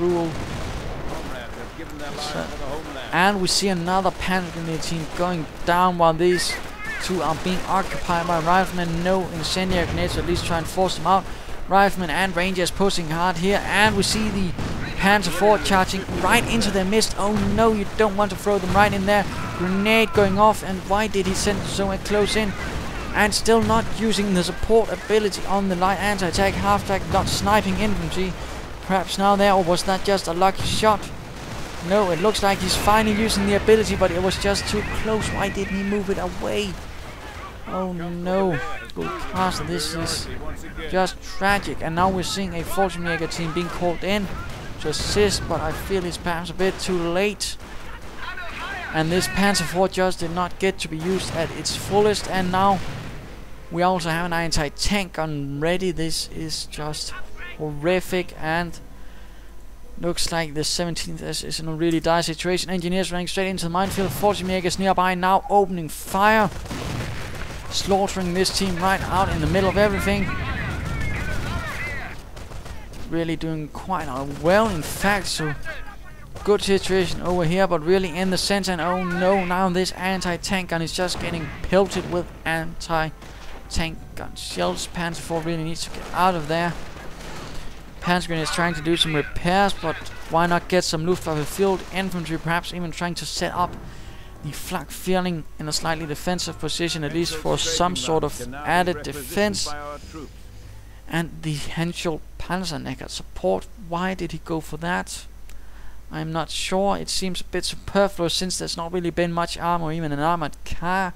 cruel. And we see another Panzer Grenade team going down while these two are being occupied by riflemen. No incendiary grenades, at least try and force them out. Riflemen and Rangers pushing hard here, and we see the Panzer IV charging right into their midst. Oh no, you don't want to throw them right in there. Grenade going off, and why did he send so close in? And still not using the support ability on the light anti-attack half-track, not sniping infantry. Perhaps now there, or was that just a lucky shot? No, it looks like he's finally using the ability, but it was just too close. Why didn't he move it away? Oh no, Gulcasa, this is just tragic. And now we're seeing a Fallschirmjäger team being called in to assist, but I feel it's perhaps a bit too late. And this Panzer IV just did not get to be used at its fullest, and now we also have an anti-tank gun ready. This is just horrific, and looks like the 17th is in a really dire situation. Engineers running straight into the minefield. Fallschirmjägers nearby now opening fire, slaughtering this team right out in the middle of everything. Really doing quite well, in fact, so good situation over here, but really in the center. And oh no, now this anti-tank gun is just getting pelted with anti-tank gun shells. Panzer IV really needs to get out of there. Panzer Grenade is trying to do some repairs, but why not get some Luftwaffe field infantry, perhaps even trying to set up the flak feeling in a slightly defensive position, at least for some sort of added defense. And the Henschel Panzernecker support, why did he go for that? I'm not sure. It seems a bit superfluous since there's not really been much armor or even an armored car.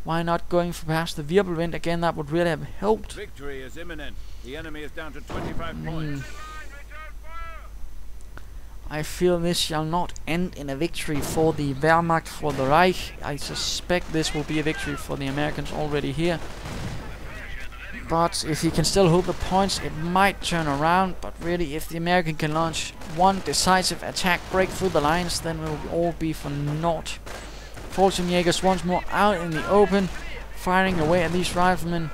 Why not going for perhaps the Wirbelwind again? That would really have helped. Victory is imminent. The enemy is down to 25 points. I feel this shall not end in a victory for the Wehrmacht, for the Reich. I suspect this will be a victory for the Americans already here. But if he can still hold the points, it might turn around. But really, if the American can launch one decisive attack, break through the lines, then it will all be for naught. Fallschirmjägers once more out in the open, firing away at these riflemen.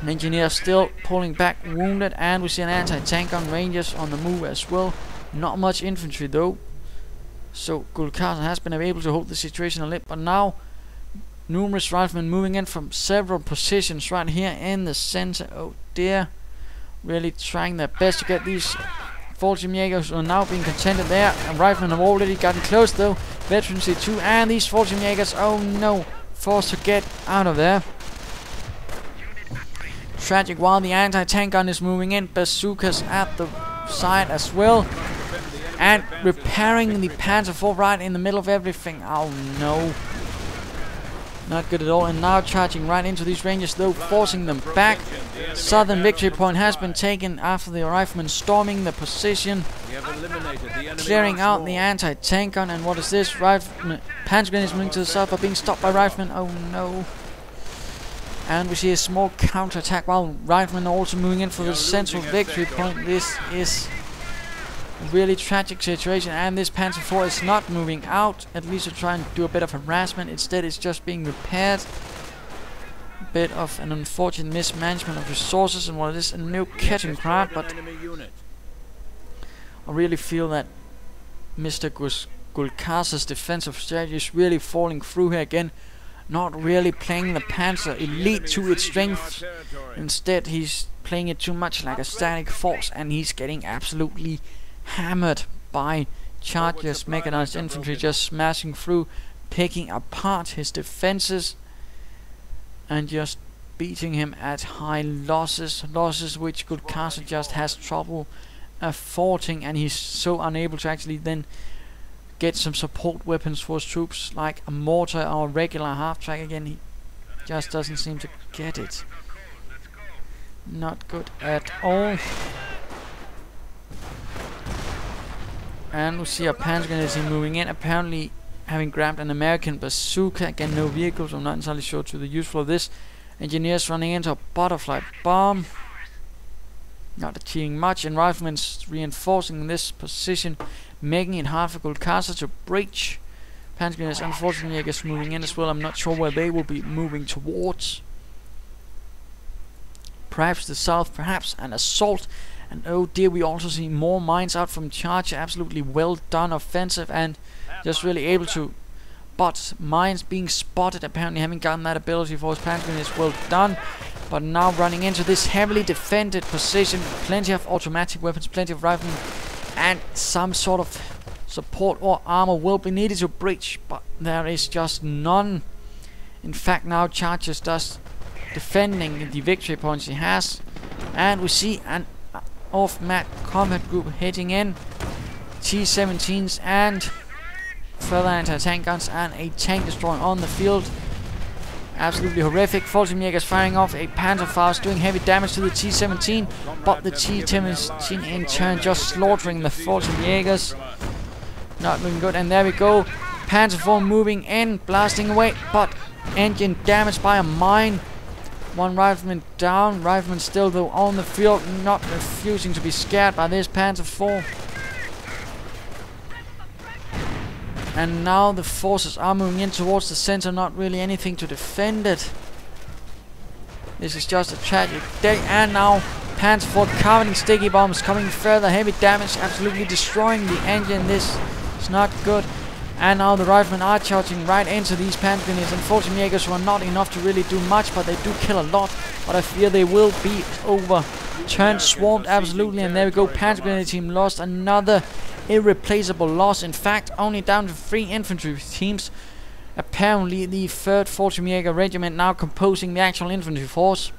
An engineer still pulling back, wounded, and we see an anti-tank gun. Rangers on the move as well. Not much infantry though. So Gulcasa has been able to hold the situation a little, but now numerous riflemen moving in from several positions right here in the center. Oh dear. Really trying their best to get these Fallschirmjägers who are now being contended there. And riflemen have already gotten close though. Veterancy 2 and these Fallschirmjägers, oh no, forced to get out of there. Tragic while the anti-tank gun is moving in. Bazookas at the side as well. And repairing the Panzer IV right in the middle of everything. Oh no. Not good at all. And now charging right into these Rangers though, forcing them back. Southern victory point has been taken after the riflemen storming the position. Clearing out the anti-tank gun. And what is this? Panzer Grenades moving to the south but being stopped by riflemen. Oh no. And we see a small counter-attack while riflemen are also moving in for the central victory point. This is a really tragic situation, and this Panzer IV is not moving out, at least to try and do a bit of harassment. Instead it's just being repaired. A bit of an unfortunate mismanagement of resources and what it is, a new catching crowd, but I really feel that Mr. Gulcasa's defensive strategy is really falling through here again. Not really playing the Panzer Elite to its strength. Instead he's playing it too much like a static force, and he's getting absolutely hammered by Chargers, mechanized infantry just smashing through, picking apart his defenses and just beating him at high losses which Gulcasa just has trouble affording, and he's so unable to actually then get some support weapons for his troops like a mortar or a regular half-track. Again, he just doesn't seem to get it. Not good at all. And we see a Panzer Grenade team moving in, apparently having grabbed an American bazooka. Again, no vehicles, I'm not entirely sure to the useful of this. Engineers running into a butterfly bomb. Not achieving much, and riflemen reinforcing this position, making it hard for Gulcasa to breach. Panzer Grenades unfortunately I guess moving in as well. I'm not sure where they will be moving towards. Perhaps the south, perhaps an assault And oh dear, we also see more mines out from Charger. Absolutely well done offensive, and just really able to but mines being spotted, apparently having gotten that ability for his Panzer is well done. But now running into this heavily defended position, plenty of automatic weapons, plenty of riflemen, and some sort of support or armor will be needed to breach, but there is just none. In fact, now Charger's just defending the victory points he has, and we see an off-map combat group heading in, T-17s and further anti-tank guns, and a tank destroyer on the field. Absolutely horrific. Fallschirmjägers firing off a Panzerfaust, doing heavy damage to the T-17, but the T-17 in turn just slaughtering the Fallschirmjägers. Not looking good, and there we go. Panzer IV moving in, blasting away, but engine damaged by a mine. One rifleman down, rifleman still though on the field, not refusing to be scared by this Panzer IV. And now the forces are moving in towards the center, not really anything to defend it. This is just a tragic day, and now Panzer IV carveting sticky bombs, coming further, heavy damage, absolutely destroying the engine. This is not good. And now the riflemen are charging right into these Panzer Grenadiers and Fallschirmjägers, who are not enough to really do much, but they do kill a lot. But I fear they will be overturned, swarmed absolutely, and there we go. Panzer Grenadier team lost another irreplaceable loss. In fact, only down to 3 infantry teams. Apparently the 3rd Fallschirmjäger regiment now composing the actual infantry force,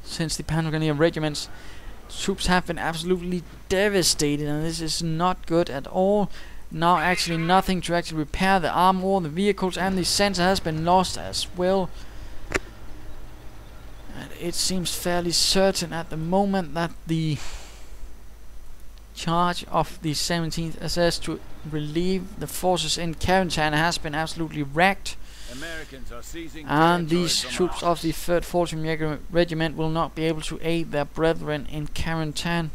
since the Panzer Grenadier regiment's troops have been absolutely devastated, and this is not good at all. Now actually nothing to actually repair the armor or the vehicles, and the center has been lost as well. And it seems fairly certain at the moment that the charge of the 17th SS to relieve the forces in Carentan has been absolutely wrecked. And these troops of the 3rd Fallschirmjäger regiment will not be able to aid their brethren in Carentan.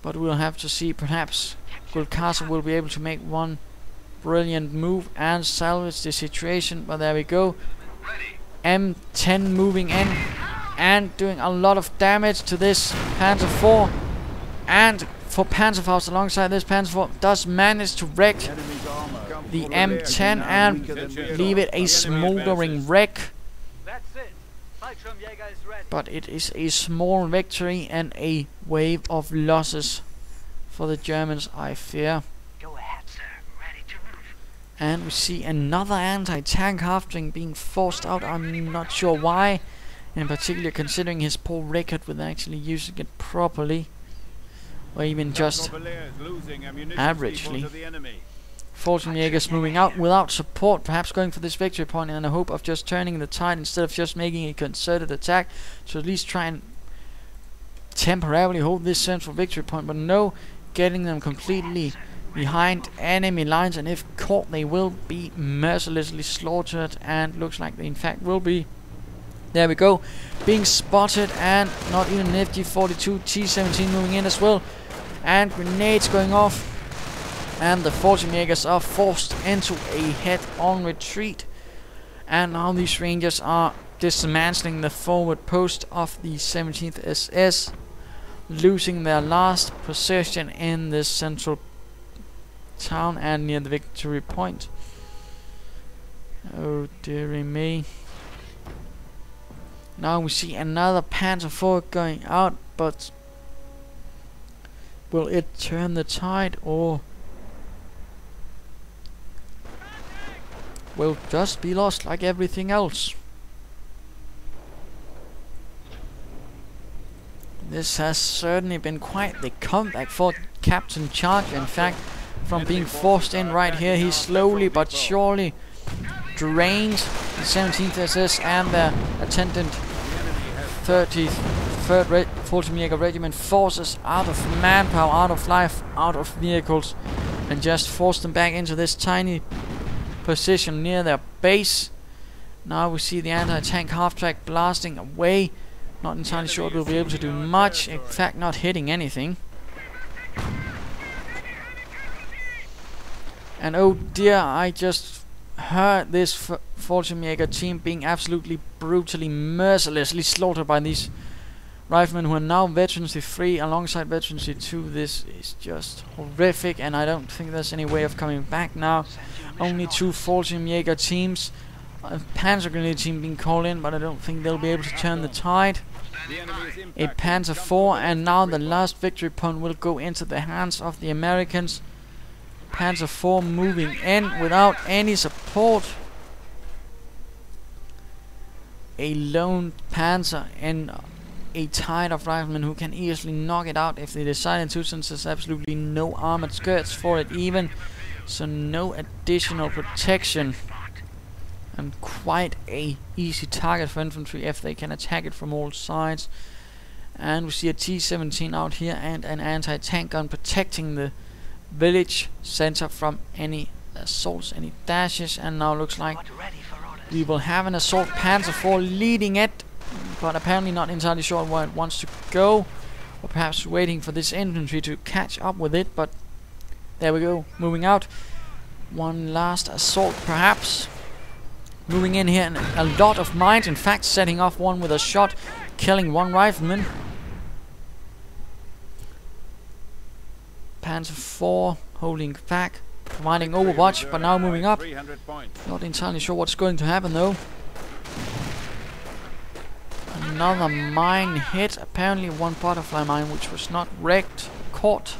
But we'll have to see. Perhaps Gulcasa will be able to make one brilliant move and salvage the situation. But there we go. M10 moving in and doing a lot of damage to this Panzer IV. And for Panzerfaust alongside this Panzer IV does manage to wreck the M10 and leave it a smoldering wreck. But it is a small victory and a wave of losses for the Germans, I fear. Go ahead, sir. Ready to move. And we see another anti-tank half-train being forced out. I'm not sure why, in particular considering his poor record with actually using it properly, or even just averagely. Fallschirmjägers moving out without support, perhaps going for this victory point in the hope of just turning the tide instead of just making a concerted attack to at least try and temporarily hold this central victory point. But no, getting them completely behind enemy lines, and if caught they will be mercilessly slaughtered, and looks like they in fact will be. There we go, being spotted, and not even an FG-42 T-17 moving in as well, and grenades going off. And the Fallschirmjägers are forced into a head-on retreat. And now these Rangers are dismantling the forward post of the 17th SS, losing their last position in this central town and near the victory point. Oh dearie me. Now we see another Panzer IV going out, but will it turn the tide, or will just be lost like everything else? This has certainly been quite the comeback for Captain Charger. In fact, from being forced in right here, he slowly but surely drained the 17th SS and their attendant 33rd Fallschirmjäger Regiment forces out of manpower, out of life, out of vehicles, and just forced them back into this tiny position near their base. Now we see the anti-tank half-track blasting away. Not entirely sure it will be able to do much, in fact not hitting anything. And oh dear, I just heard this Fallschirmjäger team being absolutely brutally, mercilessly slaughtered by these Riflemen who are now veterancy 3 alongside veterancy 2. This is just horrific, and I don't think there's any way of coming back now. Only 2 Fallschirmjäger teams, a Panzer Grenadier team being called in, but I don't think they'll be able to turn the tide. A Panzer 4, and now the last victory point will go into the hands of the Americans. Panzer 4 moving in without any support. A lone Panzer and a tide of riflemen who can easily knock it out if they decide to, since there's absolutely no armored skirts for it even. So no additional protection. And quite a easy target for infantry if they can attack it from all sides. And we see a T-17 out here and an anti-tank gun protecting the village center from any assaults, any dashes. And now looks like we will have an assault Panzer 4 leading it, but apparently not entirely sure where it wants to go, or perhaps waiting for this infantry to catch up with it. But there we go, moving out. One last assault perhaps. Moving in here, and a lot of mines, in fact setting off one with a shot, killing one rifleman. Panzer 4 holding back, providing overwatch, but now moving up. Not entirely sure what's going to happen though. Another mine hit, apparently one butterfly mine which was not wrecked, caught.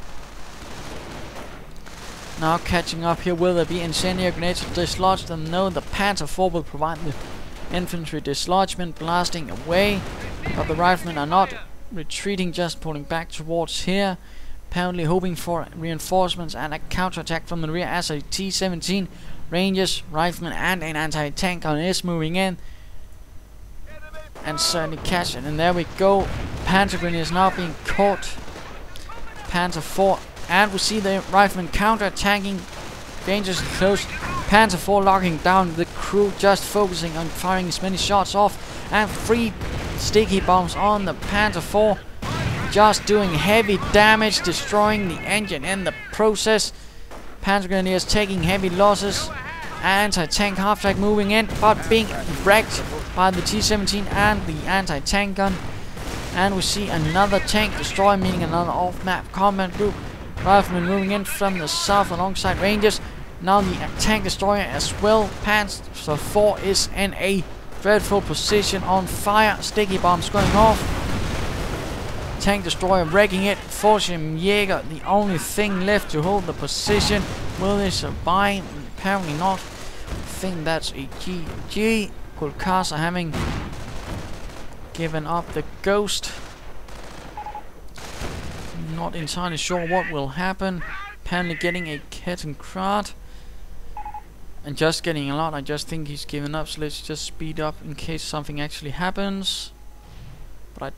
Now catching up here, will there be incendiary grenades to dislodge them? No, the Panzer 4 will provide the infantry dislodgement, blasting away, but the riflemen are not retreating, just pulling back towards here, apparently hoping for reinforcements and a counterattack from the rear as a T-17, Rangers, riflemen and an anti-tank gun is moving in and certainly catch it. And there we go, Panzer Grenadier is now being caught. Panzer 4, and we see the riflemen counter-attacking, dangerously close. Panzer 4 locking down the crew, just focusing on firing as many shots off, and 3 sticky bombs on the Panzer 4, just doing heavy damage, destroying the engine in the process. Panzer Grenadiers taking heavy losses. Anti-tank half-track moving in, but being wrecked by the T-17 and the anti-tank gun. And we see another tank destroyer, meaning another off-map combat group. Riflemen moving in from the south alongside Rangers. Now the tank destroyer as well. Panzer 4 is in a dreadful position, on fire. Sticky bombs going off. Tank destroyer wrecking it. Fallschirmjäger, the only thing left to hold the position. Will they survive? Apparently not. I think that's a GG. Gulcasa having given up the ghost. Not entirely sure what will happen. Apparently getting a Carentan and just getting a lot. I just think he's given up, so let's just speed up in case something actually happens.